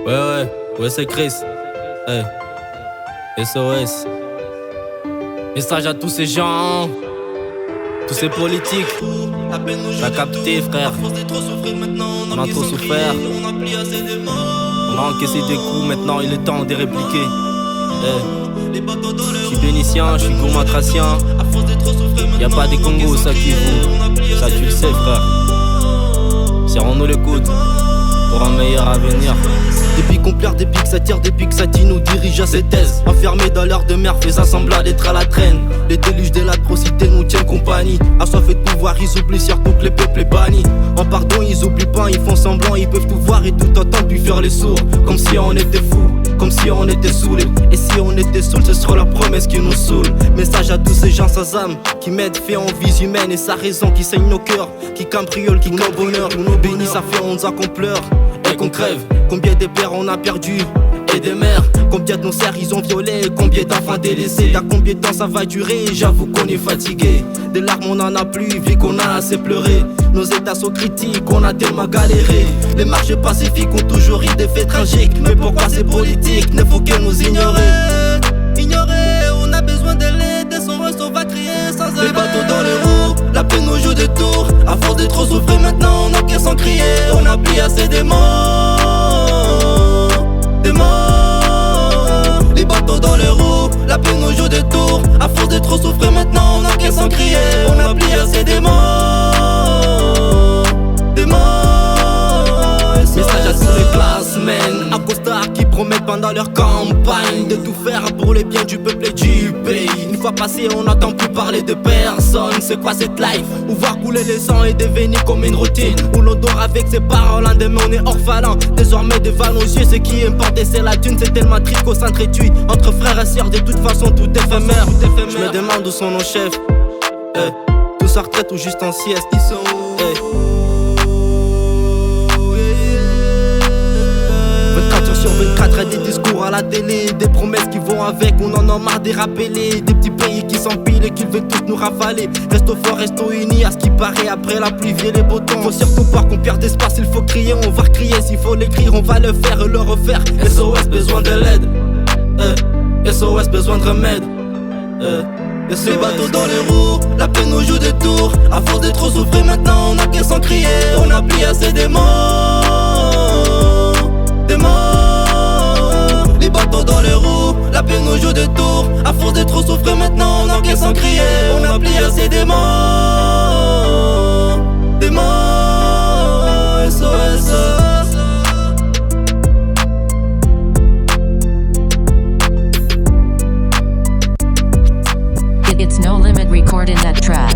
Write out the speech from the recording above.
Ouais, c'est Chris. Hey. SOS. Message à tous ces gens, tous ces politiques. T'as capté, frère. On a trop souffert. On a encaissé des coups, maintenant il est temps de répliquer. Hey. Je suis bénitien, je suis gourmatracien. Y'a pas des Congos, ça qui vaut. Ça tu le sais, frère. Serrons-nous les coudes pour un meilleur avenir. Des pics on pleure, des pics ça tire, des pics ça nous dirige à ses thèses. Enfermés dans l'heure de mer, fait semblant d'être à la traîne. Les déluges de l'atrocité nous tiennent compagnie. Assoiffés de pouvoir, ils oublient surtout que les peuples est banni. En pardon, ils oublient pas, ils font semblant, ils peuvent tout voir et tout entendre puis faire les sourds. Comme si on était fous, comme si on était saoulés. Et si on était saoul, ce sera leur promesse qui nous saoule. Message à tous ces gens sans âme, qui m'aident fait en vie humaine. Et sa raison qui saigne nos cœurs, qui cambriole, qui nos bonheur. Nous nous bénissent, ça fait 11 ans qu'on pleure et qu'on crève. Combien de pères on a perdu et des mères, combien de nos sœurs ils ont violé, combien d'enfants délaissés. Dans combien de temps ça va durer, j'avoue qu'on est fatigué. Des larmes on en a plus, vu qu'on a assez pleuré. Nos états sont critiques, on a tellement galéré. Les marches pacifiques ont toujours eu des faits tragiques. Mais pourquoi c'est politique, ne faut que nous ignorer. Ignorer, on a besoin de l'aide, et son reste on va crier sans arrêt. Les bateaux dans les roues, la peine nous joue des tours. À force de trop souffrir maintenant on encaisse sans crier. On a pris assez des morts. Des morts. Les bateaux dans les roues, la peine nous joue des tours. À force de trop souffrir maintenant on encaisse sans crier. On a pris assez des morts. Des morts. Message à tous les classmen, à costards qui promettent pendant leur campagne de tout faire pour le bien du peuple et du pays. Une fois passé on n'entend plus parler de personne. C'est quoi cette life où voir couler le sang est devenu comme une routine, où l'on dort avec ses parents, lendemain on est orphelin. Désormais devant nos yeux ce qui importe c'est la thune. C'est tellement triste qu'on s'entretue entre frères et sœurs. De toute façon tout éphémère. Je me demande où sont nos chefs. Tous en retraite ou juste en sieste. Ils sont où? 24 sur 24, des discours à la télé, des promesses qui vont avec, on en a marre des rappeler. Des petits pays qui s'empilent et qui veulent tous nous rafaler. Restons forts, restons unis, à ce qui paraît après la pluie vient les beaux temps. Faut surtout pas qu'on perde d'espace, il faut crier, on va recrier. S'il faut l'écrire, on va le faire et le refaire. SOS besoin de l'aide, SOS besoin de remède. Les bateaux dans les roues, la peine nous joue des tours. À force de trop souffrir maintenant on a qu'à sans crier. On a pris assez des morts. Des morts. Les bateaux dans les roues, la peine nous joue des tours. À force de trop souffrir maintenant on encaisse sans crier. On a pris assez des morts. Des morts. SOS. It's No Limit recording that track.